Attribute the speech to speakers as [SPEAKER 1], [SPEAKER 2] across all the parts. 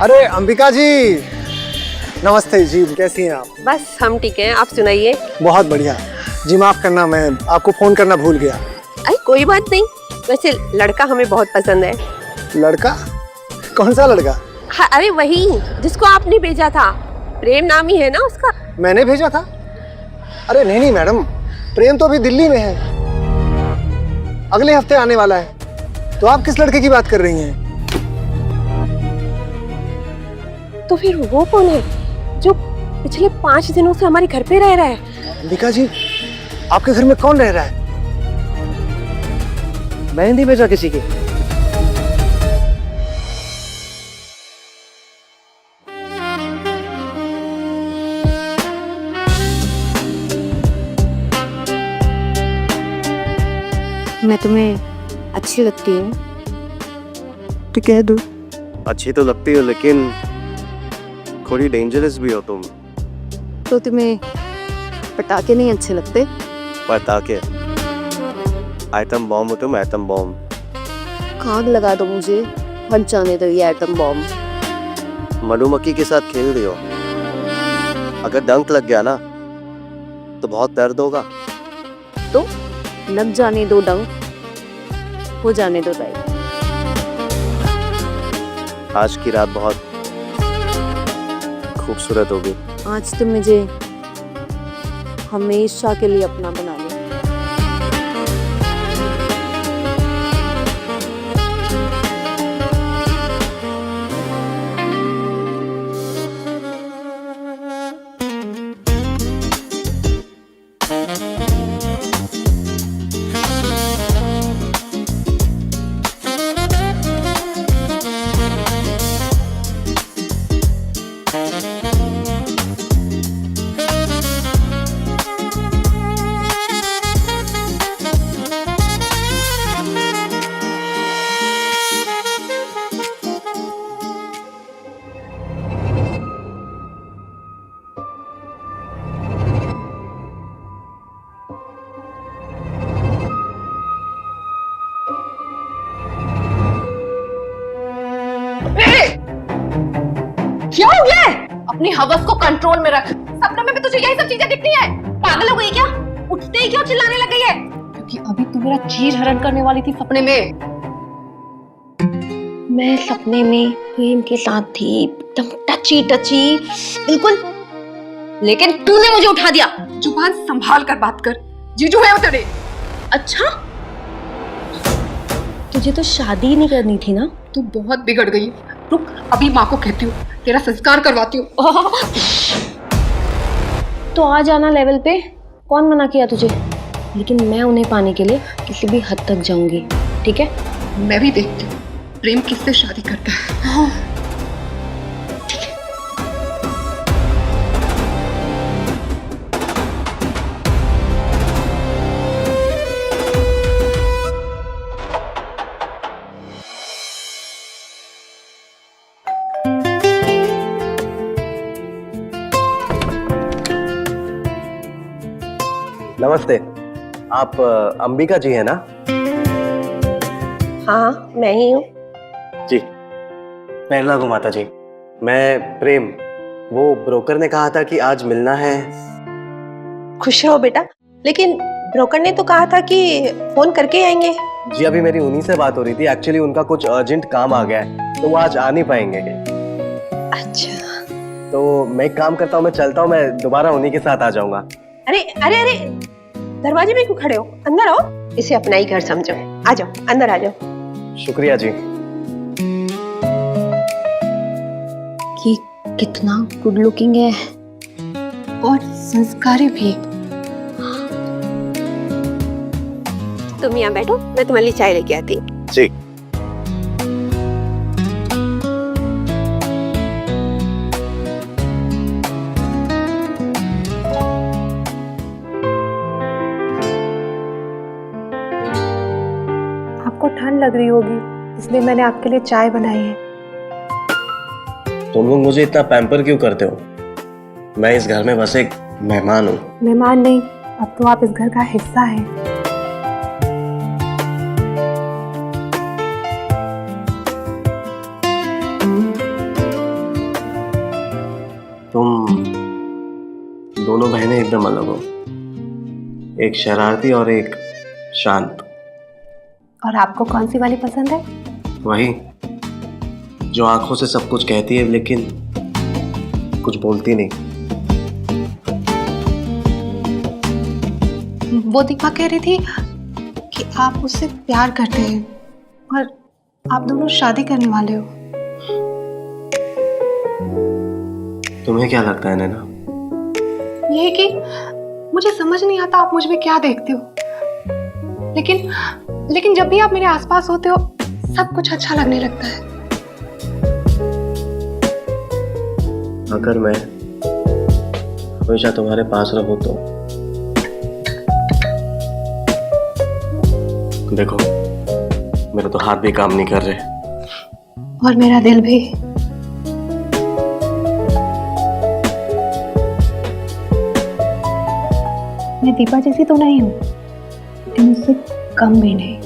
[SPEAKER 1] अरे अंबिका जी, नमस्ते जी, कैसी हैं आप?
[SPEAKER 2] बस हम ठीक हैं, आप सुनाइए।
[SPEAKER 1] बहुत बढ़िया जी। माफ करना, मैं आपको फोन करना भूल गया।
[SPEAKER 2] अरे कोई बात नहीं, वैसे लड़का हमें बहुत पसंद है।
[SPEAKER 1] लड़का? कौन सा लड़का?
[SPEAKER 2] हाँ, अरे वही जिसको आपने भेजा था, प्रेम नाम ही है ना उसका।
[SPEAKER 1] मैंने भेजा था? अरे नहीं नहीं मैडम, प्रेम तो अभी दिल्ली में है, अगले हफ्ते आने वाला है। तो आप किस लड़के की बात कर रही हैं?
[SPEAKER 2] तो फिर वो कौन है जो पिछले 5 दिनों से हमारे घर पे रह रहा है?
[SPEAKER 1] अंबिका जी, आपके घर में कौन रह रहा है? मैंने नहीं भेजा किसी की।
[SPEAKER 3] मैं तुम्हें अच्छी लगती हूँ तो कह दो।
[SPEAKER 4] अच्छी तो लगती हो लेकिन थोड़ी डेंजरस भी हो तुम।
[SPEAKER 3] तो तुम्हें पटाखे नहीं अच्छे लगते?
[SPEAKER 4] पटाखे? आइटम बॉम्ब हो तुम, आइटम बॉम्ब।
[SPEAKER 3] आग लगा दो मुझे, फट जाने दो ये एटम बॉम्ब।
[SPEAKER 4] मधुमक्खी के साथ खेल रही हो। अगर डंक लग गया ना तो बहुत दर्द होगा।
[SPEAKER 3] तो लग जाने दो डंक, हो जाने दो टाइप।
[SPEAKER 4] आज की रात बहुत खूबसूरत होगी।
[SPEAKER 3] आज तुम मुझे हमेशा के लिए अपना बना लो।
[SPEAKER 5] क्या हो गया है? अपनी हवस को कंट्रोल में रख। सपनों में भी तुझे यही सब चीजें दिखती हैं? पागल हो गई क्या? उठते ही क्यों चिल्लाने लग गई है? क्योंकि अभी तू मेरा चीर हरण करने वाली थी सपने में। मैं सपने में प्रेम के साथ थी, एकदम टची टची बिल्कुल, लेकिन तूने मुझे उठा दिया। जुबान संभाल कर बात कर, जीजू है वो तेरे। अच्छा, तुझे तो शादी नहीं करनी थी ना? तू बहुत बिगड़ गई। रुक, अभी माँ को कहती हूँ, तेरा संस्कार करवाती हूँ। तो आ जाना लेवल पे, कौन मना किया तुझे? लेकिन मैं उन्हें पाने के लिए किसी भी हद तक जाऊंगी, ठीक है? मैं भी देखती हूँ प्रेम किससे शादी करता है।
[SPEAKER 4] नमस्ते, आप अंबिका जी है ना?
[SPEAKER 2] हाँ, मैं ही हूँ।
[SPEAKER 4] जी, मैं लागू माता जी। मैं प्रेम, वो ब्रोकर ने कहा था कि आज मिलना है।
[SPEAKER 2] खुश रहो बेटा, लेकिन ब्रोकर ने तो कहा था कि फोन करके आएंगे।
[SPEAKER 4] जी, अभी मेरी उन्हीं से बात हो रही थी। एक्चुअली उनका कुछ अर्जेंट काम आ गया है तो वो आज आ नहीं पाएंगे।
[SPEAKER 2] अच्छा,
[SPEAKER 4] तो मैं एक काम करता हूँ, मैं चलता हूँ, मैं दोबारा उन्हीं के साथ आ जाऊंगा।
[SPEAKER 2] अरे अरे अरे, दरवाजे में क्यों खड़े हो? अंदर आओ, इसे अपना ही घर समझो। आ जाओ, अंदर आ जाओ।
[SPEAKER 4] शुक्रिया जी।
[SPEAKER 3] ये कितना गुड लुकिंग है
[SPEAKER 5] और संस्कारी भी।
[SPEAKER 2] तुम यहाँ बैठो, मैं तुम्हारे लिए चाय लेके आती।
[SPEAKER 4] जी।
[SPEAKER 6] आपको ठंड लग रही होगी, इसलिए मैंने आपके लिए चाय बनाई है।
[SPEAKER 4] तुम लोग मुझे इतना पैम्पर क्यों करते हो? मैं इस घर में बस एक मेहमान हूँ।
[SPEAKER 6] मेहमान नहीं, अब तो आप इस घर का हिस्सा हैं।
[SPEAKER 4] दोनों बहनें एकदम अलग हो, एक शरारती और एक शांत।
[SPEAKER 6] और आपको कौन सी वाली पसंद है?
[SPEAKER 4] वही जो आंखों से सब कुछ कहती है लेकिन कुछ बोलती नहीं।
[SPEAKER 6] वो दीपा कह रही थी कि आप उससे प्यार करते हैं और आप दोनों शादी करने वाले हो।
[SPEAKER 4] तुम्हें क्या लगता है नैना?
[SPEAKER 6] ये कि मुझे समझ नहीं आता आप मुझ में क्या देखते हो, लेकिन जब भी आप मेरे आसपास होते हो सब कुछ अच्छा लगने लगता है।
[SPEAKER 4] अगर मैं हमेशा तुम्हारे पास रहूं तो देखो, मेरे तो हाथ भी काम नहीं कर रहे
[SPEAKER 6] और मेरा दिल भी। मैं दीपा जैसी तो नहीं हूँ, लेकिन उससे कम भी नहीं।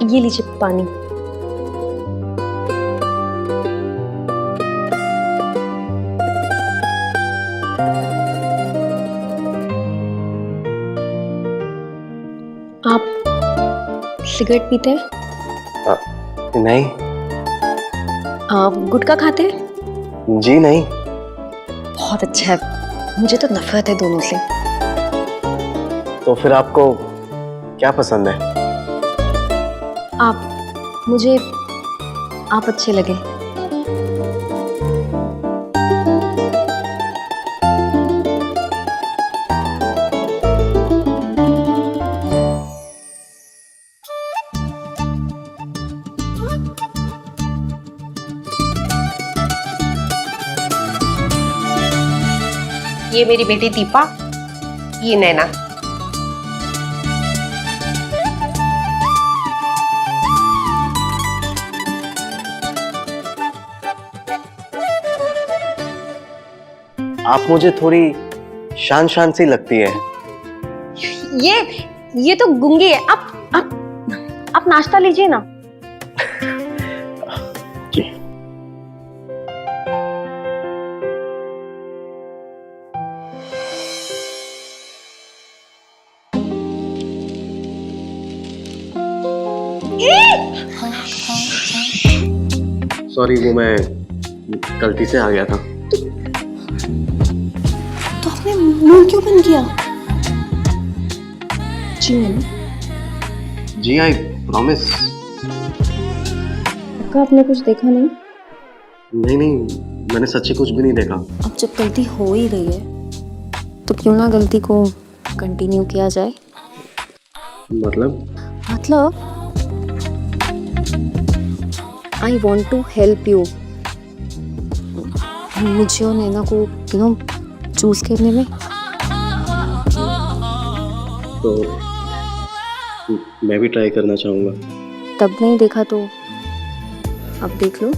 [SPEAKER 2] ये लीजिए पानी। आप सिगरेट पीते हैं?
[SPEAKER 4] नहीं।
[SPEAKER 2] आप गुटखा खाते हैं?
[SPEAKER 4] जी नहीं।
[SPEAKER 2] बहुत अच्छा है, मुझे तो नफरत है दोनों से।
[SPEAKER 4] तो फिर आपको क्या पसंद है?
[SPEAKER 2] मुझे आप अच्छे लगे। ये मेरी बेटी दीपा, ये नैना।
[SPEAKER 4] आप मुझे थोड़ी शान शान सी लगती है।
[SPEAKER 2] ये तो गूंगी है। आप नाश्ता लीजिए ना।
[SPEAKER 4] जी। सॉरी, वो मैं गलती से आ गया था।
[SPEAKER 2] तो आपने मुंह क्यों बंद किया? जी मैंने।
[SPEAKER 4] जी आई प्रॉमिस।
[SPEAKER 2] आपने कुछ देखा नहीं?
[SPEAKER 4] नहीं, मैंने सच्ची कुछ भी नहीं देखा।
[SPEAKER 2] अब जब गलती हो ही गई है तो क्यों ना गलती को कंटिन्यू किया जाए। मतलब I want to help you. मुझे और नैना को चूज करने में।
[SPEAKER 4] तो मैं भी ट्राई करना चाहूँगा।
[SPEAKER 2] तब नहीं देखा तो अब देख लो।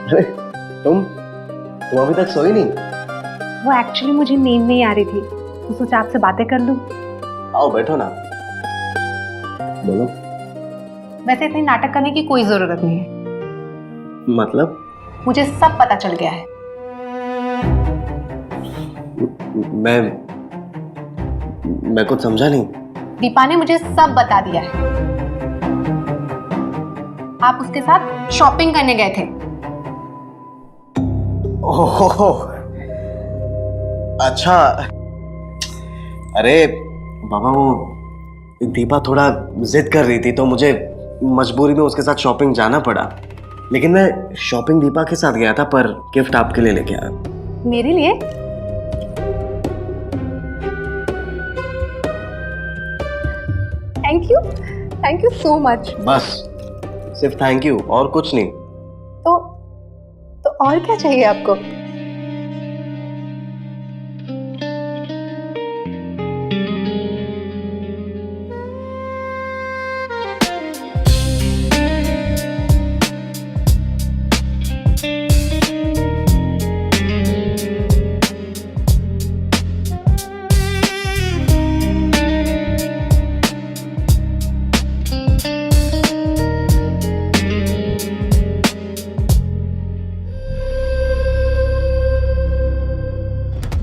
[SPEAKER 4] अरे तुम अभी तक सोई नहीं?
[SPEAKER 6] वो एक्चुअली मुझे नींद नहीं आ रही थी तो सोचा आपसे बातें कर लूं।
[SPEAKER 4] आओ बैठो ना। बोलो।
[SPEAKER 6] वैसे इतनी नाटक करने की कोई जरूरत नहीं है।
[SPEAKER 4] मतलब?
[SPEAKER 6] मुझे सब पता चल गया है।
[SPEAKER 4] मैं कुछ समझा नहीं।
[SPEAKER 6] दीपा ने मुझे सब बता दिया है। आप उसके साथ शॉपिंग करने गए थे।
[SPEAKER 4] ओह, अच्छा। अरे बाबा, वो दीपा थोड़ा जिद कर रही थी तो मुझे मजबूरी में उसके साथ शॉपिंग जाना पड़ा। लेकिन मैं शॉपिंग दीपा के साथ गया था, पर गिफ्ट आपके लिए लेके आया।
[SPEAKER 6] मेरे लिए? Thank you so much.
[SPEAKER 4] बस सिर्फ थैंक यू और कुछ नहीं।
[SPEAKER 6] तो और क्या चाहिए आपको?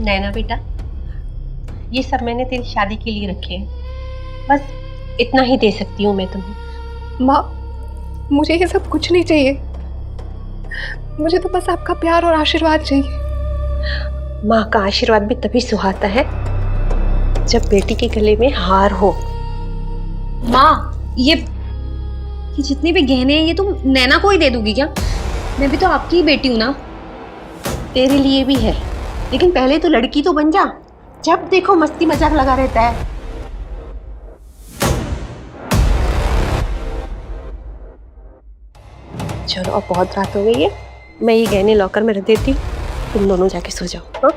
[SPEAKER 2] नैना बेटा, ये सब मैंने तेरी शादी के लिए रखे हैं। बस इतना ही दे सकती हूँ मैं तुम्हें।
[SPEAKER 6] माँ, मुझे ये सब कुछ नहीं चाहिए। मुझे तो बस आपका प्यार और आशीर्वाद चाहिए।
[SPEAKER 2] माँ का आशीर्वाद भी तभी सुहाता है जब बेटी के गले में हार हो।
[SPEAKER 5] माँ, ये जितने भी गहने हैं ये तुम नैना को ही दे दोगी क्या? मैं भी तो आपकी ही बेटी हूँ ना।
[SPEAKER 2] तेरे लिए भी है, लेकिन पहले तो लड़की तो बन जा। जब देखो मस्ती मजाक लगा रहता है। चलो अब बहुत रात हो गई है, मैं ये गहने लॉकर में रख देती हूँ, तुम दोनों जाके सो जाओ। हाँ?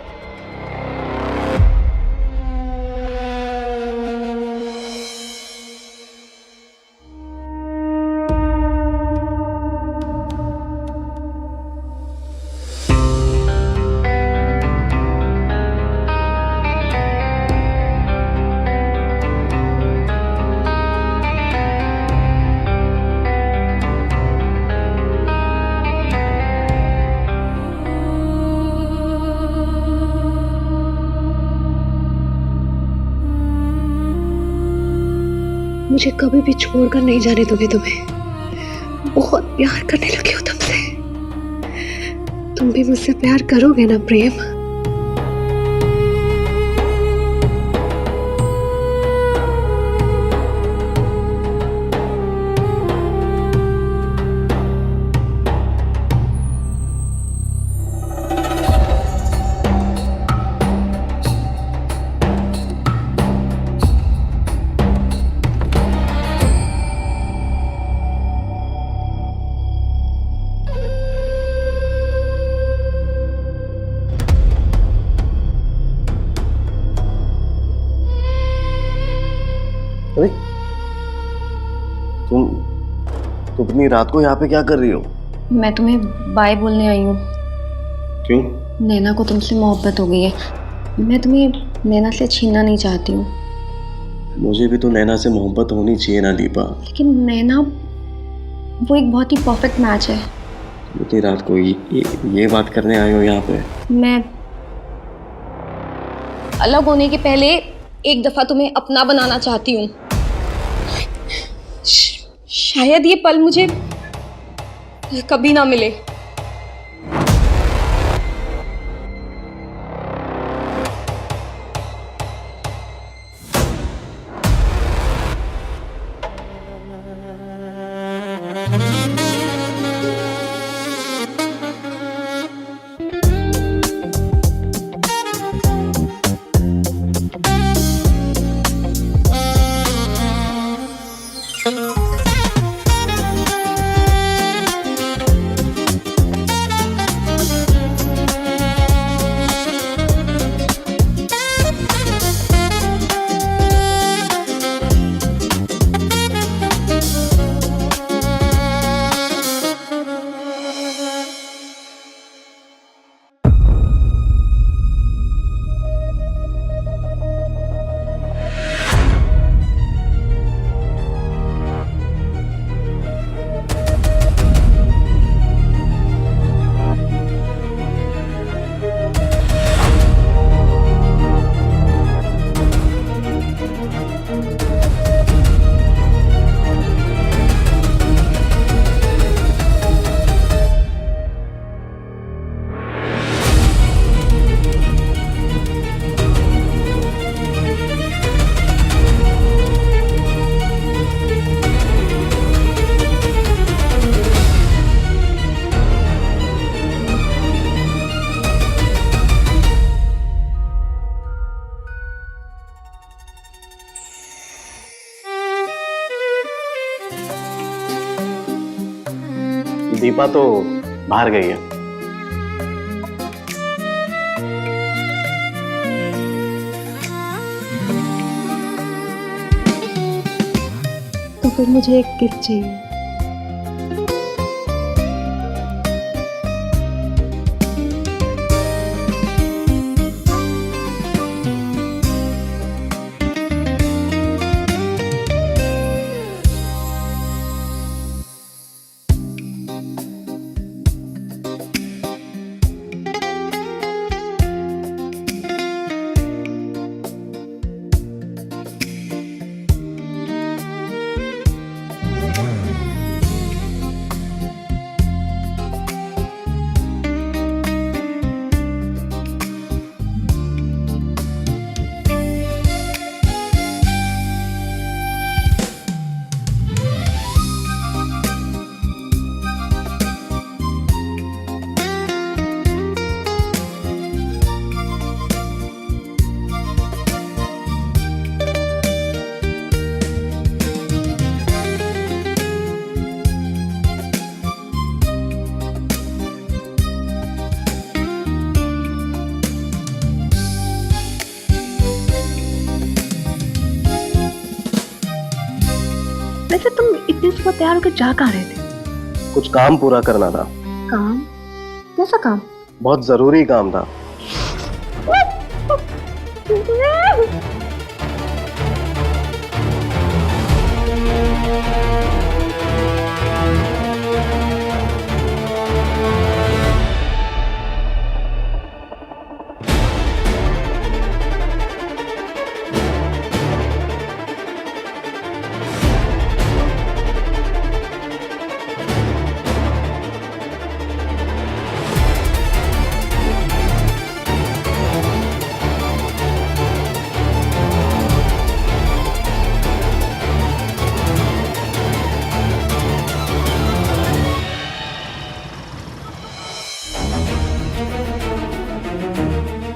[SPEAKER 6] मुझे कभी भी छोड़कर नहीं जाने दोगे तुम्हें। बहुत प्यार करने लगे हो तुमसे। तुम भी मुझसे प्यार करोगे ना प्रेम?
[SPEAKER 4] अरे तुम इतनी रात को यहाँ पे क्या कर रही हो?
[SPEAKER 5] मैं तुम्हें बाय बोलने आई हूँ।
[SPEAKER 4] क्यों?
[SPEAKER 5] नैना को तुमसे मोहब्बत हो गई है। मैं तुम्हें नैना से छीनना नहीं चाहती हूँ।
[SPEAKER 4] मुझे भी तो नैना से मोहब्बत होनी चाहिए ना दीपा।
[SPEAKER 5] लेकिन नैना वो एक बहुत ही परफेक्ट मैच है।
[SPEAKER 4] इतनी रात को ये बात करने आए हो यहाँ पे?
[SPEAKER 5] मैं अलग होने के पहले एक दफा तुम्हें अपना बनाना चाहती हूँ। शायद ये पल मुझे कभी ना मिले।
[SPEAKER 4] दीपा तो बाहर गई है।
[SPEAKER 6] तो फिर मुझे एक गिफ्ट चाहिए। वैसे तुम इतनी सुबह तैयार होकर जा कहाँ रहे थे?
[SPEAKER 4] कुछ काम पूरा करना था।
[SPEAKER 6] काम? कैसा काम?
[SPEAKER 4] बहुत जरूरी काम था।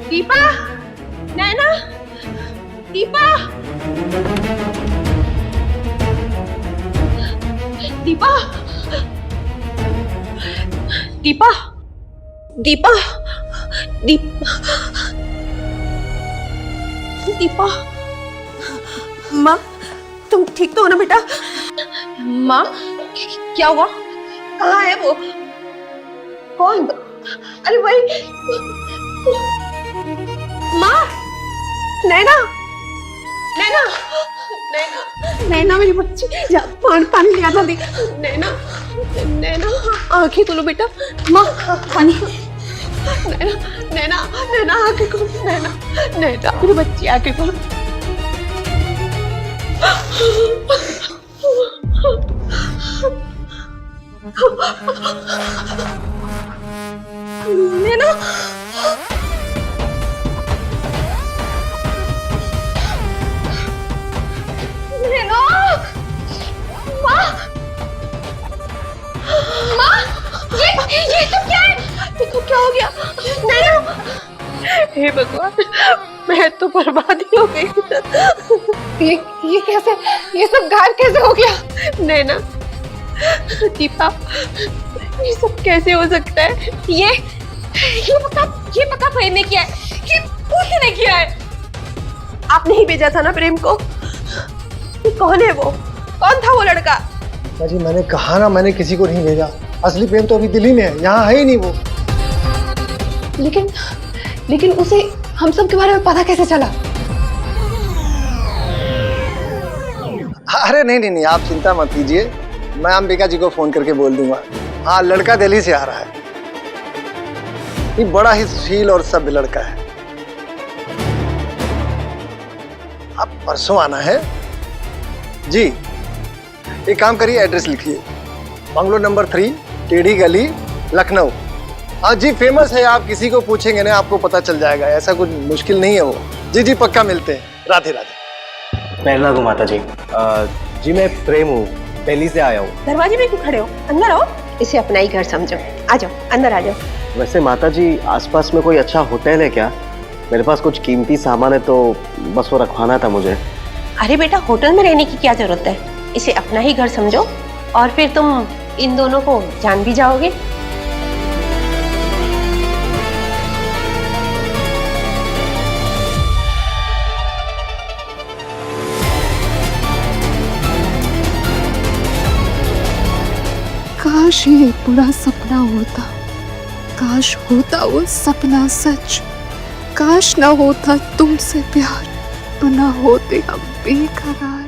[SPEAKER 2] दीपा, नैना, दीपा, दीपा, दीपा, दीपा, दीपा, माँ, तुम ठीक तो हो ना बेटा? माँ, क्या हुआ? कहाँ है वो? कौन? अरे वही माँ, नैना, नैना, नैना, नैना मेरी बच्ची, जा पानी ले आ जल्दी। नैना, नैना, आंखें खोलो बेटा। माँ, पानी। नैना, नैना, नैना, आंखें खोलो। नैना, नैना मेरी बच्ची, आंखें खोलो। नैना, नैना, माँ, माँ, ये सब क्या है? देखो क्या हो गया? नैना, हे भगवान, मैं तो बर्बाद ही हो गई। ये कैसे? ये सब गायब कैसे हो गया? नैना, दीपा, ये सब कैसे हो सकता है? ये पक्का प्रेम ने किया है। ये उसने किया है। आपने ही भेजा था ना प्रेम को? ये कौन है वो? कौन था वो लड़का?
[SPEAKER 1] जी मैंने कहा ना, मैंने किसी को नहीं भेजा। असली प्रेम तो अभी दिल्ली में है, यहाँ है ही नहीं वो।
[SPEAKER 6] लेकिन उसे हम सब के बारे में पता कैसे चला?
[SPEAKER 1] अरे नहीं, आप चिंता मत कीजिए, मैं अंबिका जी को फोन करके बोल दूंगा। हाँ, लड़का दिल्ली से आ रहा है। ये बड़ा ही सुशील और सभ्य लड़का है। अब परसों आना है जी। एक काम करिए, एड्रेस लिखिए, बंगलो नंबर 3, टेढ़ी गली, लखनऊ। हाँ जी, फेमस है, आप किसी को पूछेंगे ना आपको पता चल जाएगा, ऐसा कुछ मुश्किल नहीं है वो। जी पक्का मिलते हैं। राधे राधे।
[SPEAKER 4] पहला को माता जी। जी मैं प्रेम हूँ, दिल्ली से आया हूँ।
[SPEAKER 2] दरवाजे में क्यों खड़े हो? अंदर आओ। इसे अपना ही घर समझो। आ जाओ, अंदर आ जाओ।
[SPEAKER 4] वैसे माता जी, आसपास में कोई अच्छा होटल है क्या? मेरे पास कुछ कीमती सामान है तो बस वो रखवाना था मुझे।
[SPEAKER 2] अरे बेटा, होटल में रहने की क्या जरूरत है? इसे अपना ही घर समझो और फिर तुम इन दोनों को जान भी जाओगे।
[SPEAKER 3] काश ये बुरा सपना होता, काश होता वो सपना सच, काश ना होता तुमसे प्यार, तो ना होते हम बेकरार।